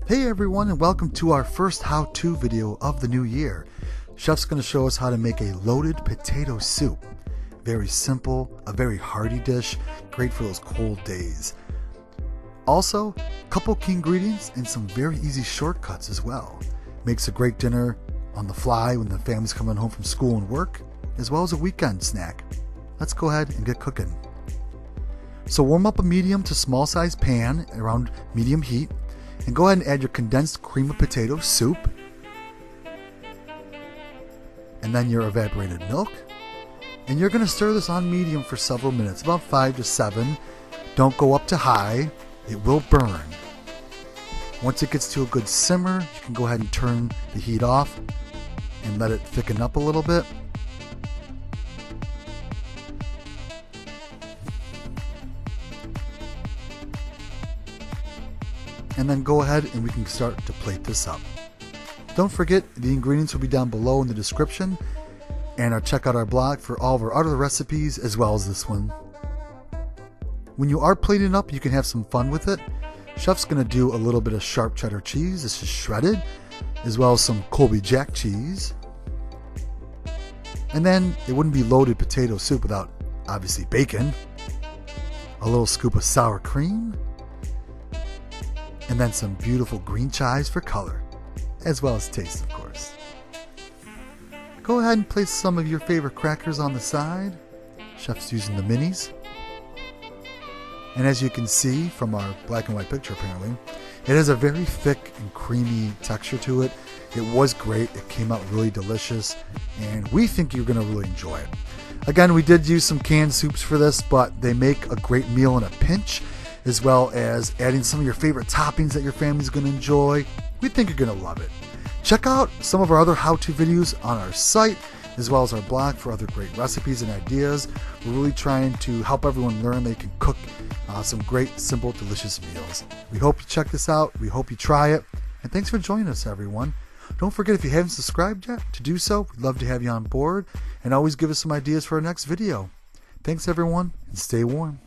Hey everyone, and welcome to our first how-to video of the new year. Chef's going to show us how to make a loaded potato soup. Very simple, a very hearty dish, great for those cold days. Also, a couple key ingredients and some very easy shortcuts as well. Makes a great dinner on the fly when the family's coming home from school and work, as well as a weekend snack. Let's go ahead and get cooking. So warm up a medium to small sized pan around medium heat. And go ahead and add your condensed cream of potato soup, and then your evaporated milk, and you're going to stir this on medium for several minutes, about 5 to 7. Don't go up to high, it will burn. Once it gets to a good simmer, you can go ahead and turn the heat off and let it thicken up a little bit. And then go ahead and we can start to plate this up. Don't forget, the ingredients will be down below in the description, and check out our blog for all of our other recipes as well as this one. When you are plating up, you can have some fun with it. Chef's going to do a little bit of sharp cheddar cheese. This is shredded, as well as some Colby jack cheese. And then it wouldn't be loaded potato soup without obviously bacon. A little scoop of sour cream. And then some beautiful green chives for color, as well as taste, of course. Go ahead and place some of your favorite crackers on the side. Chef's using the minis. And as you can see from our black and white picture, apparently, it has a very thick and creamy texture to it. It was great. It came out really delicious, and we think you're going to really enjoy it. Again, we did use some canned soups for this, but they make a great meal in a pinch, as well as adding some of your favorite toppings that your family's going to enjoy. We think you're going to love it. Check out some of our other how-to videos on our site, as well as our blog for other great recipes and ideas. We're really trying to help everyone learn they can cook some great, simple, delicious meals. We hope you check this out. We hope you try it. And thanks for joining us, everyone. Don't forget, if you haven't subscribed yet, to do so. We'd love to have you on board, and always give us some ideas for our next video. Thanks, everyone, and stay warm.